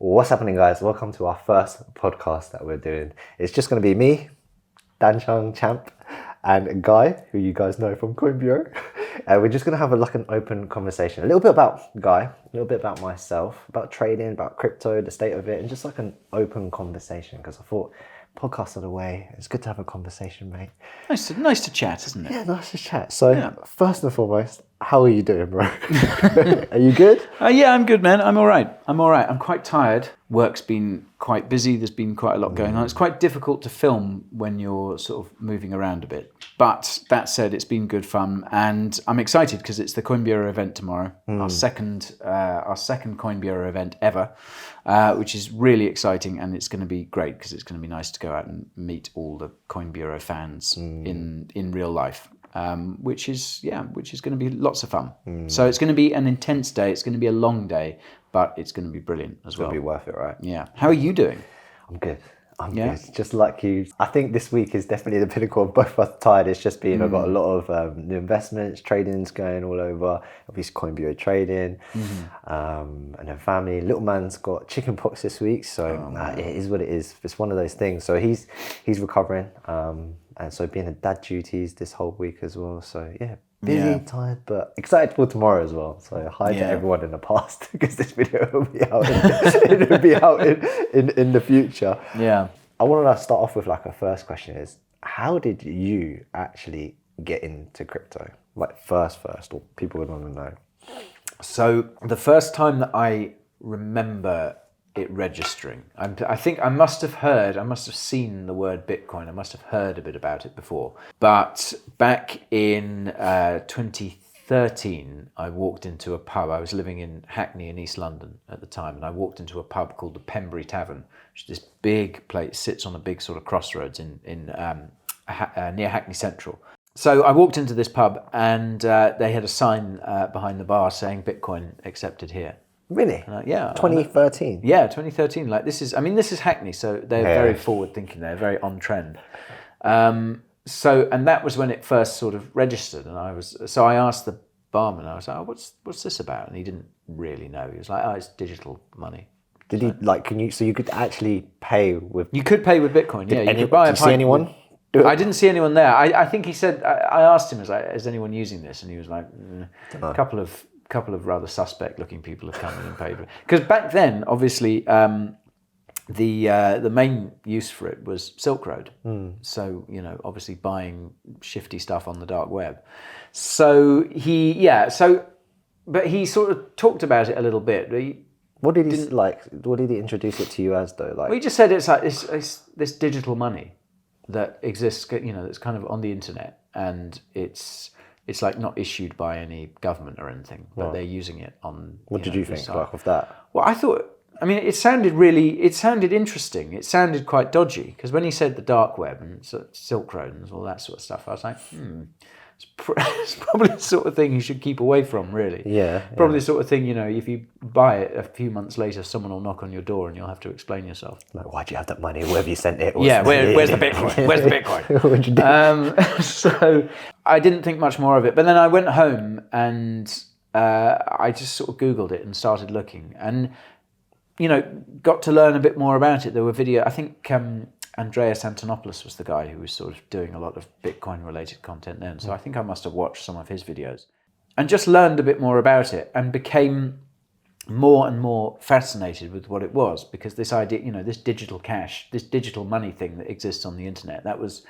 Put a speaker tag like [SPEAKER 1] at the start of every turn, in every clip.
[SPEAKER 1] What's happening, guys? Welcome to our first podcast that we're doing. It's just going to be me, Dan Chung Champ, and Guy, who you guys know from Coin Bureau. We're just going to have an open conversation. A little bit about Guy, a little bit about myself, about trading, about crypto, the state of it, and just like an open conversation. Because I thought podcasts are the way. It's good to have a conversation, mate.
[SPEAKER 2] Nice to chat, isn't it?
[SPEAKER 1] Yeah, nice to chat. So, First and foremost, how are you doing, bro? Are you good?
[SPEAKER 2] Yeah, I'm good, man. I'm all right. I'm quite tired. Work's been quite busy. There's been quite a lot going on. It's quite difficult to film when you're sort of moving around a bit. But that said, it's been good fun, and I'm excited because it's the Coin Bureau event tomorrow, our second Coin Bureau event ever, which is really exciting, and it's going to be great because it's going to be nice to go out and meet all the Coin Bureau fans in real life. Which is going to be lots of fun. So it's going to be an intense day. It's going to be a long day, but it's going to be brilliant as well.
[SPEAKER 1] It'll be worth it, right?
[SPEAKER 2] Yeah. How are you doing?
[SPEAKER 1] I'm good. I'm good. Just like you. I think this week is definitely the pinnacle of both us tired. It's just been, I've got a lot of new investments, tradings going all over. Obviously Coin Bureau trading, and then family. Little man's got chicken pox this week, so it is what it is. It's one of those things. So he's recovering. And so being a dad duties this whole week as well. So yeah, busy, tired, but excited for tomorrow as well. So hi to everyone in the past because this video will be out. It'll be out in the future.
[SPEAKER 2] Yeah.
[SPEAKER 1] I wanted to start off with like a first question is, how did you actually get into crypto? Like first, or people would want to know.
[SPEAKER 2] So the first time that I remember it registering, I think I must have seen the word Bitcoin. I must have heard a bit about it before. But back in 2013, I walked into a pub. I was living in Hackney in East London at the time, and I walked into a pub called the Pembury Tavern, which is this big place, sits on a big sort of crossroads in near Hackney Central. So I walked into this pub, and they had a sign behind the bar saying Bitcoin accepted here.
[SPEAKER 1] Really? 2013?
[SPEAKER 2] Yeah, 2013. Like this is Hackney, so they're very forward thinking. They're very on trend. And that was when it first sort of registered, and I asked the barman, I was like, oh, what's this about? And he didn't really know. He was like, oh, it's digital money.
[SPEAKER 1] Did he so you could actually pay with...
[SPEAKER 2] You could pay with Bitcoin, yeah.
[SPEAKER 1] Did you see anyone?
[SPEAKER 2] I didn't see anyone there. I think he said, I asked him, is anyone using this? And he was like, a couple of rather suspect-looking people have come in and paid. Because back then, obviously, the main use for it was Silk Road. So obviously buying shifty stuff on the dark web. So but he sort of talked about it a little bit.
[SPEAKER 1] What did he introduce it to you as though? Like,
[SPEAKER 2] he just said it's like it's this digital money that exists. That's kind of on the internet, and it's like not issued by any government or anything, but they're using it on.
[SPEAKER 1] What did you think of that?
[SPEAKER 2] Well, I thought, it sounded interesting. It sounded quite dodgy, because when he said the dark web and Silk Road and all that sort of stuff, I was like, it's probably the sort of thing you should keep away from, really.
[SPEAKER 1] Yeah.
[SPEAKER 2] Probably the sort of thing, if you buy it a few months later, someone will knock on your door and you'll have to explain yourself.
[SPEAKER 1] Like, why'd you have that money? Where have you sent it?
[SPEAKER 2] Where's the Bitcoin? Where's the Bitcoin?
[SPEAKER 1] What'd you do?
[SPEAKER 2] So I didn't think much more of it. But then I went home and I just sort of Googled it and started looking and, got to learn a bit more about it. There were I think Andreas Antonopoulos was the guy who was sort of doing a lot of Bitcoin-related content then. So I think I must have watched some of his videos and just learned a bit more about it and became more and more fascinated with what it was, because this idea, this digital cash, this digital money thing that exists on the internet, there was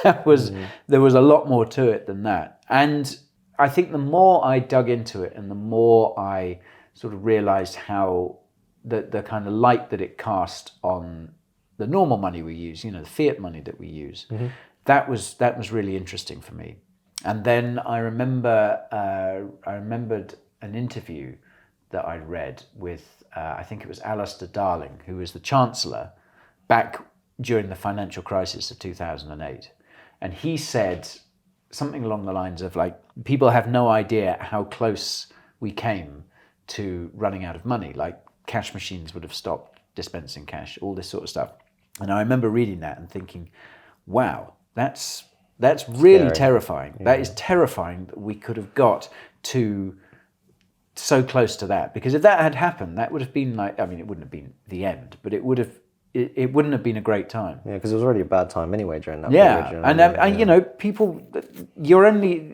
[SPEAKER 2] a lot more to it than that. And I think the more I dug into it and the more I sort of realized how the kind of light that it cast on the normal money we use, the fiat money that we use, that was really interesting for me. And then I remembered an interview that I'd read with, I think it was Alistair Darling, who was the Chancellor back during the financial crisis of 2008. And he said something along the lines of like, people have no idea how close we came to running out of money. Like cash machines would have stopped dispensing cash, all this sort of stuff. And I remember reading that and thinking, wow, that's really terrifying. Yeah. That is terrifying that we could have got to so close to that, because if that had happened, that would have been like, I mean, it wouldn't have been the end, but it wouldn't have been a great time.
[SPEAKER 1] Yeah, because it was already a bad time anyway during that
[SPEAKER 2] Yeah,
[SPEAKER 1] period.
[SPEAKER 2] and you know, people,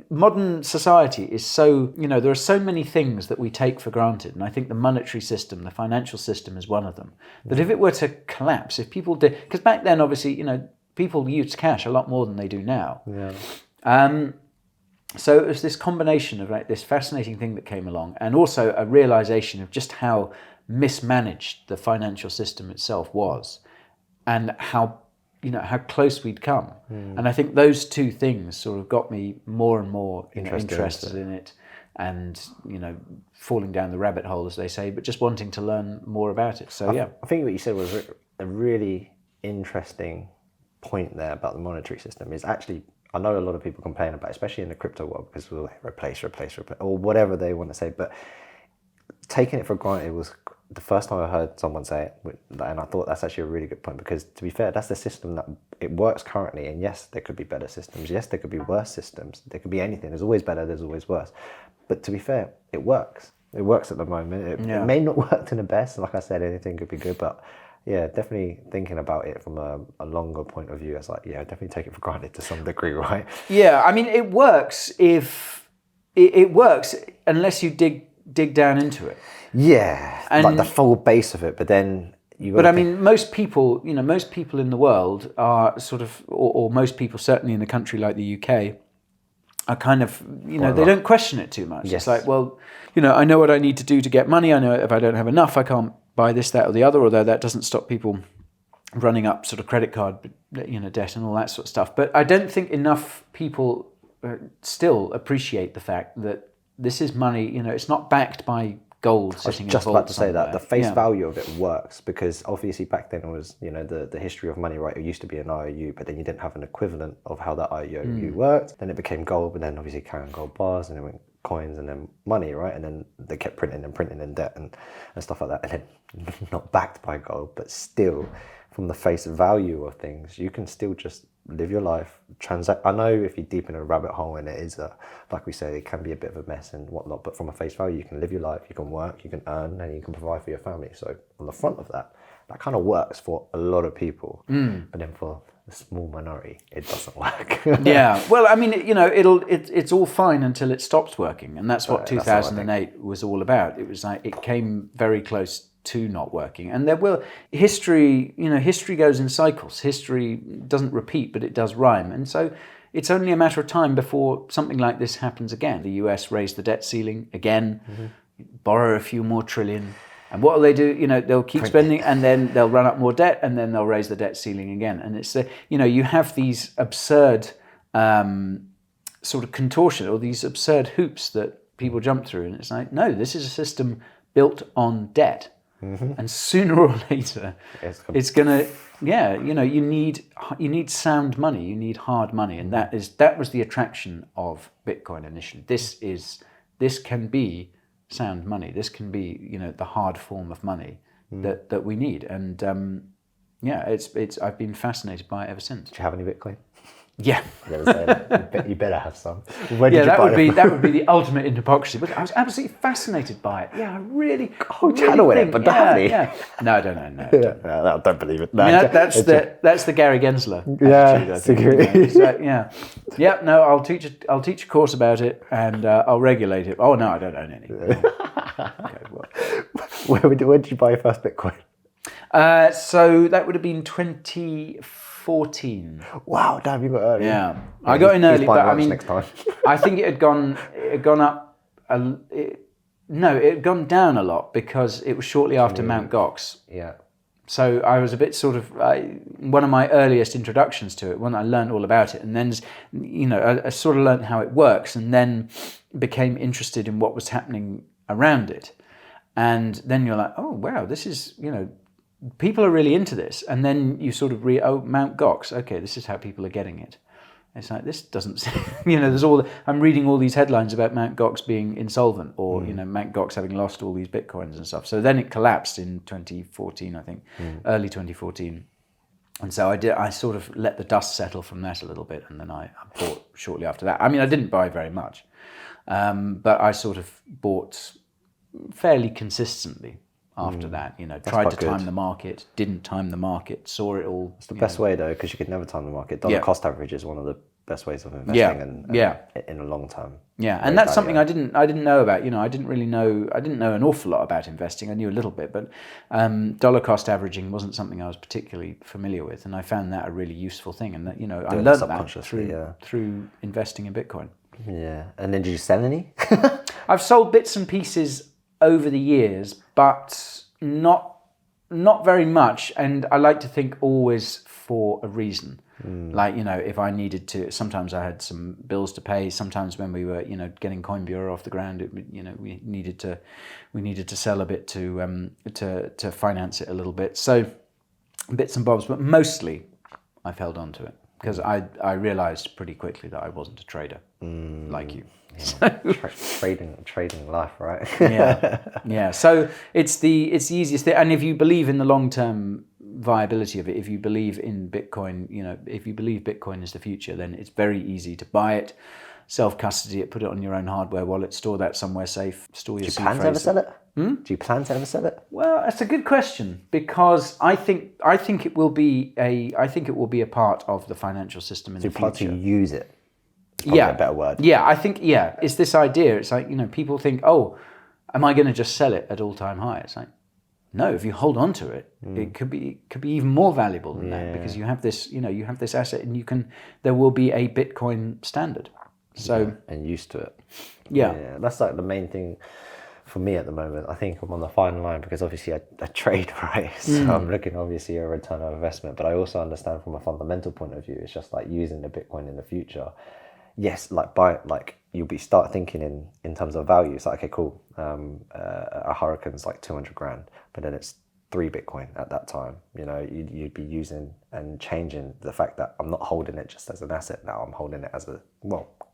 [SPEAKER 2] modern society is so, you know, there are so many things that we take for granted, and I think the monetary system, the financial system is one of them. That if it were to collapse, if people did, because back then, obviously, you know, people used cash a lot more than they do now.
[SPEAKER 1] Yeah.
[SPEAKER 2] So it was this combination of like this fascinating thing that came along, and also a realization of just how mismanaged the financial system itself was, and how close we'd come. And I think those two things sort of got me more and more interested in it, and you know, falling down the rabbit hole, as they say, but just wanting to learn more about it. So
[SPEAKER 1] I think what you said was a really interesting point there about the monetary system. Is actually, I know a lot of people complain about it, especially in the crypto world, because we'll replace, or whatever they want to say, but taking it for granted was the first time I heard someone say it, and I thought that's actually a really good point, because to be fair, that's the system that it works currently, and yes, there could be better systems, yes, there could be worse systems, there could be anything, there's always better, there's always worse, but to be fair, it works at the moment. It may not work to the best, like I said, anything could be good, but yeah, definitely thinking about it from a longer point of view, it's like, yeah, definitely take it for granted to some degree, right?
[SPEAKER 2] Yeah, I mean, it works if it works unless you dig down into it.
[SPEAKER 1] Yeah, and like the full base of it, but then you.
[SPEAKER 2] But I mean, most people in the world are sort of, or most people certainly in a country like the UK, are kind of, you know, they don't question it too much.
[SPEAKER 1] Yes.
[SPEAKER 2] It's like, well, you know, I know what I need to do to get money. I know if I don't have enough, I can't buy this, that, or the other. Although that doesn't stop people running up sort of credit card, you know, debt and all that sort of stuff. But I don't think enough people still appreciate the fact that this is money. You know, it's not backed by gold sitting in a vault.
[SPEAKER 1] Just about to say
[SPEAKER 2] somewhere.
[SPEAKER 1] that the face value of it works, because obviously back then it was, you know, the history of money, right? It used to be an IOU, but then you didn't have an equivalent of how that IOU worked. Then it became gold, but then obviously carrying gold bars, and it went coins, and then money, right? And then they kept printing and debt and stuff like that, and then not backed by gold, but still from the face value of things, you can still just live your life, transact. I know if you're deep in a rabbit hole and it is, like we say, it can be a bit of a mess and whatnot, but from a face value, you can live your life, you can work, you can earn, and you can provide for your family. So on the front of that, that kind of works for a lot of people, but then for a small minority, it doesn't work.
[SPEAKER 2] Yeah, well, I mean, you know, it's all fine until it stops working, and that's what 2008 was all about. It was like, it came very close to not working, and there will history goes in cycles. History doesn't repeat, but it does rhyme, and so it's only a matter of time before something like this happens again. The US raised the debt ceiling again, borrow a few more trillion, and what will they do? You know, they'll keep spending, and then they'll run up more debt, and then they'll raise the debt ceiling again. And it's you know, you have these absurd sort of contortion, or these absurd hoops that people jump through, and it's like, no, this is a system built on debt. And sooner or later, it's gonna, you know, you need sound money, you need hard money, and that was the attraction of Bitcoin initially. This can be sound money. This can be, you know, the hard form of money that we need, and it's I've been fascinated by it ever since.
[SPEAKER 1] Do you have any Bitcoin?
[SPEAKER 2] Yeah.
[SPEAKER 1] You better have some.
[SPEAKER 2] That would be the ultimate in hypocrisy. But I was absolutely fascinated by it. Yeah, I really.
[SPEAKER 1] Channel in it, but don't.
[SPEAKER 2] Yeah. No, I don't know. No,
[SPEAKER 1] I don't believe it. No,
[SPEAKER 2] I mean, that's the Gary Gensler attitude, I think. So, no, I'll teach a course about it, and I'll regulate it. Oh no, I don't own any. Okay, well.
[SPEAKER 1] Where did you buy your first Bitcoin?
[SPEAKER 2] So that would have been 2014.
[SPEAKER 1] Wow, damn, you got early.
[SPEAKER 2] Yeah, I got in early, but I mean,
[SPEAKER 1] next time.
[SPEAKER 2] I think it had gone up. It had gone down a lot because it was shortly after Mt. Gox.
[SPEAKER 1] Yeah.
[SPEAKER 2] So I was a bit sort of one of my earliest introductions to it, when I learned all about it, and then, you know, I sort of learned how it works, and then became interested in what was happening around it, and then you're like, oh wow, this is, you know, people are really into this, and then you sort of read, oh, Mt. Gox, okay, this is how people are getting it. It's like, this doesn't, you know, I'm reading all these headlines about Mt. Gox being insolvent, or, you know, Mt. Gox having lost all these Bitcoins and stuff. So then it collapsed in 2014, I think, early 2014. And so I sort of let the dust settle from that a little bit, and then I bought shortly after that. I mean, I didn't buy very much, but I sort of bought fairly consistently after that. Tried to
[SPEAKER 1] quite
[SPEAKER 2] time
[SPEAKER 1] good.
[SPEAKER 2] the market, didn't time the market, saw it all.
[SPEAKER 1] It's the best way though, because you could never time the market. Dollar cost average is one of the best ways of investing and in a long term.
[SPEAKER 2] Yeah, and that's something I didn't know about. I didn't know an awful lot about investing. I knew a little bit, but dollar cost averaging wasn't something I was particularly familiar with, and I found that a really useful thing. And that I learned that through investing in Bitcoin.
[SPEAKER 1] Yeah, and then did you sell any?
[SPEAKER 2] I've sold bits and pieces over the years, but not very much. And I like to think always for a reason. Like, if I needed to, sometimes I had some bills to pay. Sometimes when we were, getting CoinBureau off the ground, we needed to sell a bit to finance it a little bit. So bits and bobs, but mostly I've held on to it because I realized pretty quickly that I wasn't a trader like you.
[SPEAKER 1] Yeah. Trading life, right?
[SPEAKER 2] yeah. So it's the easiest thing, and if you believe in the long-term viability of it, if you believe in Bitcoin, if you believe Bitcoin is the future, then it's very easy to buy it, self-custody it, put it on your own hardware wallet, store that somewhere safe, store your seed phrase.
[SPEAKER 1] Do you plan to ever sell it? Do you plan to ever sell it?
[SPEAKER 2] Well, that's a good question because I think it will be a part of the financial system in the future.
[SPEAKER 1] Do you plan to use it?
[SPEAKER 2] A
[SPEAKER 1] better word.
[SPEAKER 2] Yeah, I think it's this idea. It's like people think, oh, am I going to just sell it at all-time high? It's like, no. If you hold on to it, it could be even more valuable than that because you have this asset, and there will be a Bitcoin standard. So
[SPEAKER 1] and used to it.
[SPEAKER 2] Yeah,
[SPEAKER 1] that's like the main thing for me at the moment. I think I'm on the fine line because obviously I trade, right? So I'm looking obviously at a return on investment, but I also understand from a fundamental point of view, it's just like using the Bitcoin in the future. Yes, you'll start thinking in terms of value. It's like, okay, cool. A hurricane's like 200 grand, but then it's 3 Bitcoin at that time. You'd be using and changing the fact that I'm not holding it just as an asset now. I'm holding it as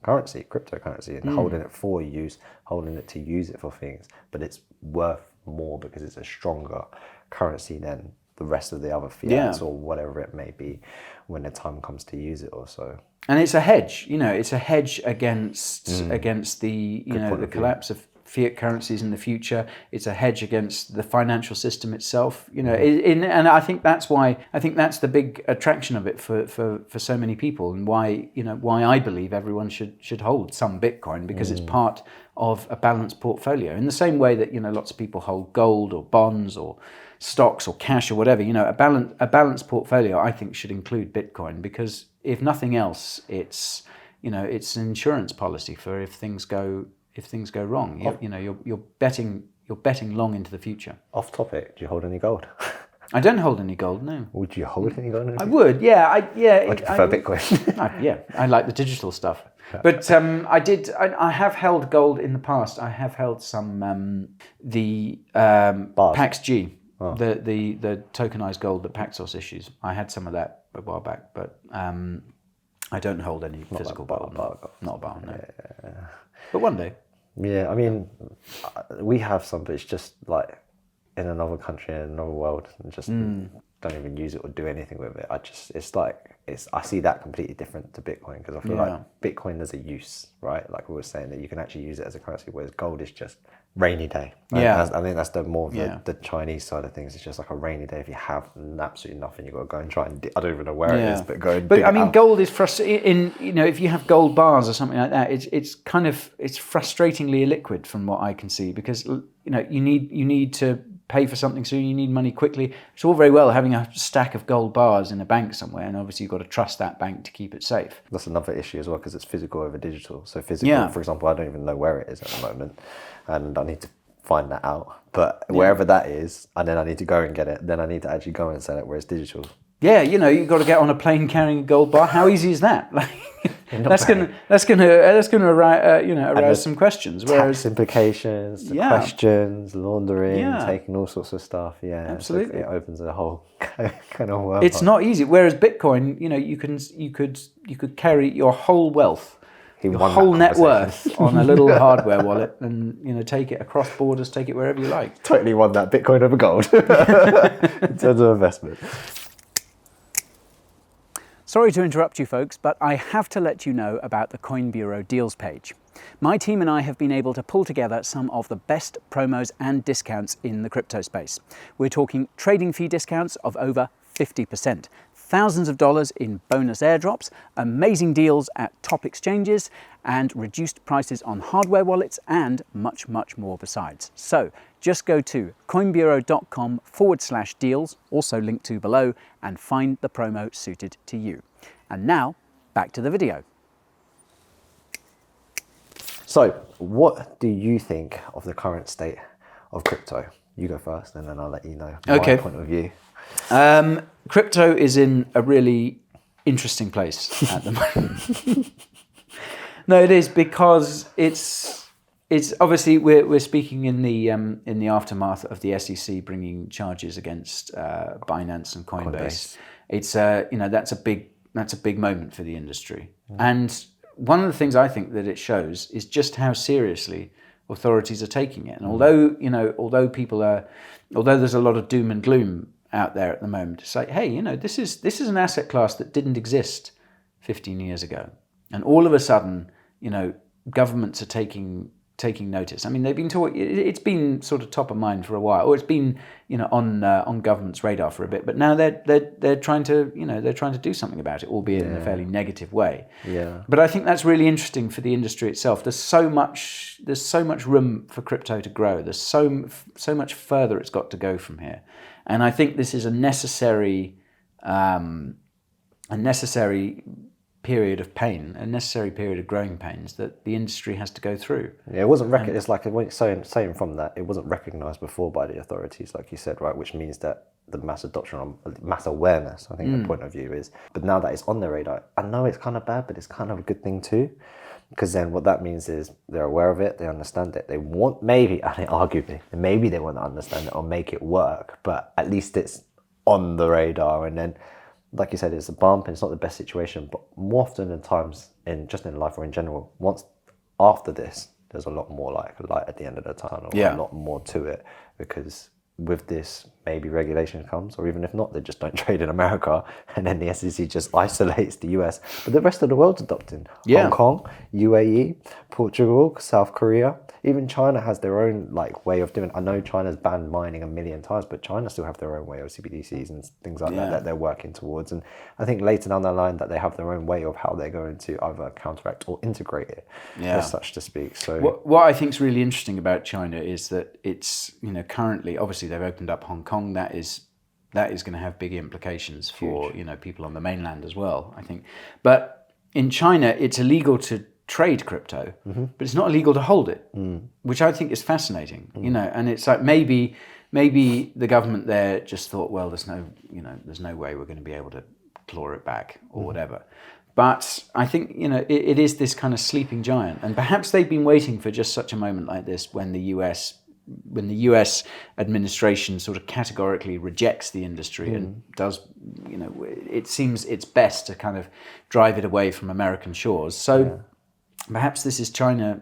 [SPEAKER 1] currency, cryptocurrency, and holding it for use, holding it to use it for things. But it's worth more because it's a stronger currency than the rest of the other fiats or whatever it may be when the time comes to use it or so.
[SPEAKER 2] And it's a hedge, it's a hedge against the the collapse of fiat currencies in the future. It's a hedge against the financial system itself, and I think that's the big attraction of it for so many people, and why I believe everyone should hold some Bitcoin, because it's part of a balanced portfolio in the same way that lots of people hold gold or bonds or stocks or cash or whatever. A balanced portfolio I think should include Bitcoin, because if nothing else, it's it's an insurance policy for if things go wrong. You're betting long into the future.
[SPEAKER 1] Off topic, do you hold any gold?
[SPEAKER 2] I don't hold any gold, no.
[SPEAKER 1] Would you hold any gold?
[SPEAKER 2] I would, yeah.
[SPEAKER 1] Or do you prefer Bitcoin?
[SPEAKER 2] I like the digital stuff. But I have held gold in the past. I have held some Pax G. Oh. The tokenized gold that Paxos issues. I had some of that a while back, but I don't hold any physical gold. Not a bar, no. Yeah. But one day.
[SPEAKER 1] Yeah, I mean, we have some, but it's just like in another country, in another world, and just don't even use it or do anything with it. I see that completely different to Bitcoin, because I feel like Bitcoin has a use, right? Like we were saying, that you can actually use it as a currency, whereas gold is just rainy day. Right?
[SPEAKER 2] Yeah.
[SPEAKER 1] I think that's the Chinese side of things. It's just like a rainy day. If you have absolutely nothing, you've got to go and try and I don't even know where it is, but go and dig it out.
[SPEAKER 2] Gold is frustrating. If you have gold bars or something like that, it's frustratingly illiquid from what I can see, because you need to pay for something soon, you need money quickly. It's all very well having a stack of gold bars in a bank somewhere, and obviously you've got to trust that bank to keep it safe.
[SPEAKER 1] That's another issue as well, because it's physical over digital. So physical, for example, I don't even know where it is at the moment, and I need to find that out. But wherever that is, and then I need to go and get it, then I need to actually go and sell it, whereas digital. Yeah,
[SPEAKER 2] you've got to get on a plane carrying a gold bar. How easy is that? That's going to arouse some questions.
[SPEAKER 1] Whereas tax implications, questions, laundering, taking all sorts of stuff. Yeah,
[SPEAKER 2] absolutely.
[SPEAKER 1] So it opens a whole kind of world.
[SPEAKER 2] It's not easy. Whereas Bitcoin, you could carry your whole wealth, your whole net worth on a little hardware wallet, and take it across borders, take it wherever you like.
[SPEAKER 1] Totally won that Bitcoin over gold in terms of investment.
[SPEAKER 3] Sorry to interrupt you folks, but I have to let you know about the Coin Bureau deals page. My team and I have been able to pull together some of the best promos and discounts in the crypto space. We're talking trading fee discounts of over 50%, thousands of dollars in bonus airdrops, amazing deals at top exchanges, and reduced prices on hardware wallets, and much, much more besides. So just go to coinbureau.com/deals, also linked to below, and find the promo suited to you. And now, back to the video.
[SPEAKER 1] So, what do you think of the current state of crypto? You go first, and then I'll let you know my point of view.
[SPEAKER 2] Crypto is in a really interesting place at the moment. No, it is, because it's obviously we're speaking in the aftermath of the SEC bringing charges against Binance and Coinbase. It's that's a big moment for the industry. And one of the things I think that it shows is just how seriously authorities are taking it. And although there's a lot of doom and gloom out there at the moment, to say, hey, this is an asset class that didn't exist 15 years ago, and all of a sudden, governments are taking notice. I mean, they've been talking. It's been sort of top of mind for a while, or it's been on government's radar for a bit. But now they're trying to do something about it, albeit in a fairly negative way.
[SPEAKER 1] Yeah.
[SPEAKER 2] But I think that's really interesting for the industry itself. There's so much room for crypto to grow. There's so much further it's got to go from here, and I think this is a necessary period of pain, a necessary period of growing pains that the industry has to go through.
[SPEAKER 1] Yeah, it wasn't it's like saying from that, it wasn't recognised before by the authorities, like you said, right? Which means that the mass adoption, mass awareness, I think the point of view is. But now that it's on their radar, I know it's kind of bad, but it's kind of a good thing too, because then what that means is they're aware of it, they understand it, they want maybe they want to understand it or make it work, but at least it's on the radar. And then, like you said, it's a bump and it's not the best situation, but more often than times in life or in general, once after this, there's a lot more like light at the end of the tunnel, a lot more to it, because with this, maybe regulation comes, or even if not, they just don't trade in America, and then the SEC just isolates the US. But the rest of the world's adopting. Hong Kong, UAE, Portugal, South Korea, even China has their own way of doing it. I know China's banned mining a million times, but China still have their own way of CBDCs and things like that they're working towards. And I think later down the line that they have their own way of how they're going to either counteract or integrate it, as such to speak. So
[SPEAKER 2] what I think is really interesting about China is that it's, currently, obviously they've opened up Hong Kong. That is going to have big implications for people on the mainland as well, I think. But in China, it's illegal to trade crypto, but it's not illegal to hold it, which I think is fascinating. And it's like maybe the government there just thought, well, there's no way we're going to be able to claw it back or whatever. But I think it is this kind of sleeping giant, and perhaps they've been waiting for just such a moment like this when the US administration sort of categorically rejects the industry and does, it seems it's best to kind of drive it away from American shores. So perhaps this is China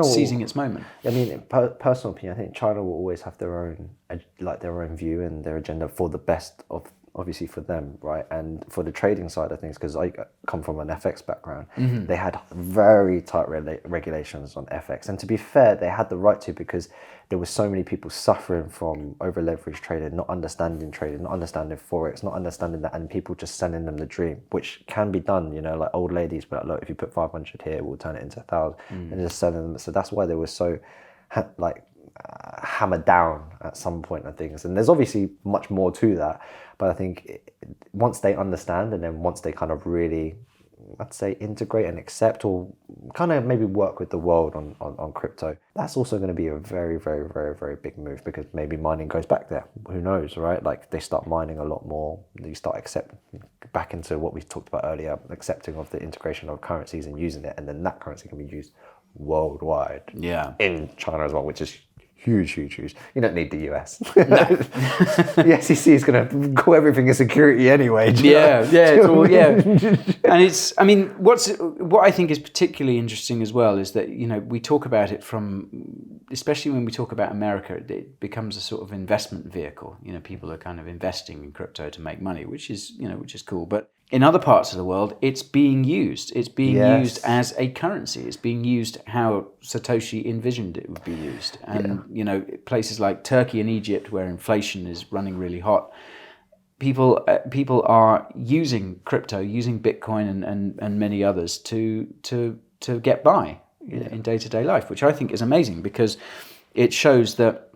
[SPEAKER 2] seizing its moment.
[SPEAKER 1] I mean, in personal opinion, I think China will always have their own view and their agenda for the best of, obviously, for them, right? And for the trading side of things, because I come from an FX background, they had very tight regulations on FX. And to be fair, they had the right to, because there were so many people suffering from over leveraged trading, not understanding Forex, not understanding that, and people just selling them the dream, which can be done, like old ladies, but look, if you put 500 here, we'll turn it into 1,000, and just selling them. So that's why they were so hammered down at some point of things. And there's obviously much more to that, but I think once they understand, and then once they kind of really, I'd say, integrate and accept, or kind of maybe work with the world on crypto, that's also going to be a very, very, very, very big move, because maybe mining goes back there. Who knows, right? Like they start mining a lot more, you start accepting back into what we talked about earlier, accepting of the integration of currencies and using it, and then that currency can be used worldwide. In China as well, which is huge. You don't need the US. No. The SEC is going to call everything a security anyway.
[SPEAKER 2] It's all, And it's, I mean, what I think is particularly interesting as well is that, we talk about it from especially when we talk about America, it becomes a sort of investment vehicle. You know, people are kind of investing in crypto to make money, which is cool. But in other parts of the world, it's being used. It's being used as a currency. It's being used how Satoshi envisioned it would be used. And, you know, places like Turkey and Egypt, where inflation is running really hot, people are using crypto, using Bitcoin and many others to get by in day-to-day life, which I think is amazing because it shows that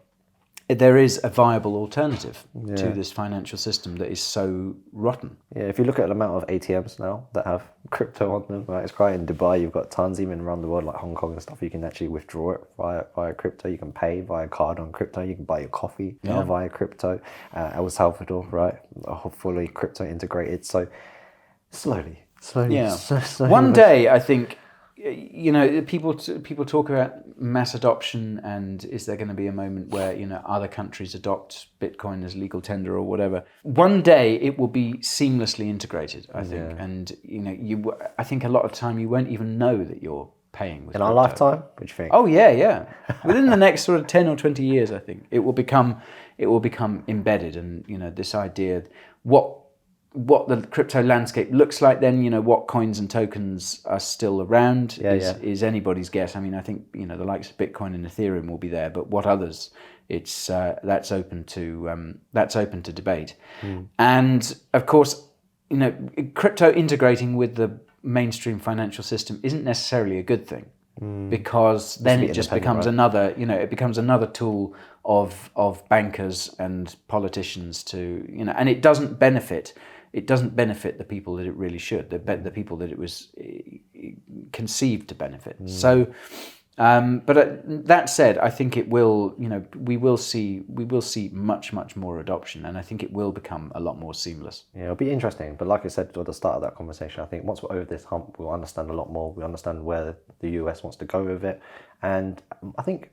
[SPEAKER 2] there is a viable alternative to this financial system that is so rotten.
[SPEAKER 1] Yeah, if you look at the amount of ATMs now that have crypto on them, right? It's great. In Dubai, you've got tons, even around the world, like Hong Kong and stuff. You can actually withdraw it via crypto. You can pay via card on crypto. You can buy your coffee via crypto. El Salvador, right? Fully crypto integrated. So slowly.
[SPEAKER 2] Yeah.
[SPEAKER 1] slowly.
[SPEAKER 2] One day, I think, you know, people talk about mass adoption, and is there going to be a moment where, you know, other countries adopt Bitcoin as legal tender or whatever. One day it will be seamlessly integrated, I think, and you know, I think a lot of time you won't even know that you're paying with
[SPEAKER 1] in
[SPEAKER 2] crypto.
[SPEAKER 1] our lifetime. What do you think?
[SPEAKER 2] Oh yeah. Within the next sort of 10 or 20 years, I think it will become embedded, and you know, this idea what the crypto landscape looks like then, you know, what coins and tokens are still around is anybody's guess. I mean, I think, you know, the likes of Bitcoin and Ethereum will be there, but what others, it's that's open to debate. And of course, you know, crypto integrating with the mainstream financial system isn't necessarily a good thing, because then it just becomes another, you know, it becomes another tool of bankers and politicians to, you know, and it doesn't benefit the people that it really should, the people that it was conceived to benefit. So, but that said, I think it will, you know, we will see much more adoption, and I think it will become a lot more seamless.
[SPEAKER 1] Yeah, it'll be interesting. But like I said at the start of that conversation, I think once we're over this hump, we'll understand a lot more. We understand where the US wants to go with it, and I think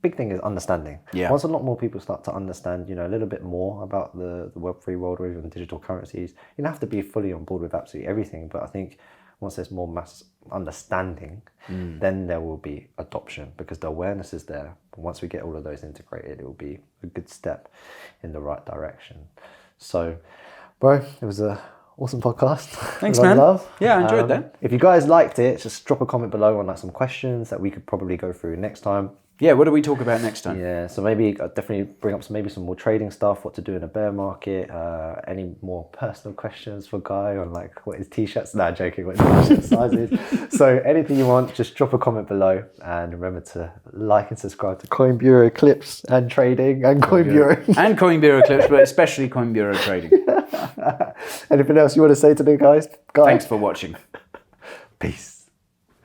[SPEAKER 1] big thing is understanding.
[SPEAKER 2] Yeah.
[SPEAKER 1] Once a lot more people start to understand, you know, a little bit more about the Web3 world or even digital currencies, you don't have to be fully on board with absolutely everything. But I think once there's more mass understanding, then there will be adoption, because the awareness is there. But once we get all of those integrated, it will be a good step in the right direction. So, bro, it was a awesome podcast.
[SPEAKER 2] Thanks, man.
[SPEAKER 1] Love.
[SPEAKER 2] Yeah, I enjoyed that.
[SPEAKER 1] If you guys liked it, just drop a comment below on like some questions that we could probably go through next time.
[SPEAKER 2] Yeah, what do we talk about next time?
[SPEAKER 1] Yeah, so maybe I'll definitely bring up some more trading stuff, what to do in a bear market, any more personal questions for Guy on like what his t-shirts, nah, joking, what his t-shirt size is. So anything you want, just drop a comment below, and remember to like and subscribe to Coin Bureau Clips and Trading and Coin Bureau.
[SPEAKER 2] And Coin Bureau Clips, but especially Coin Bureau Trading.
[SPEAKER 1] Anything else you want to say to the guys?
[SPEAKER 2] Thanks for watching.
[SPEAKER 1] Peace.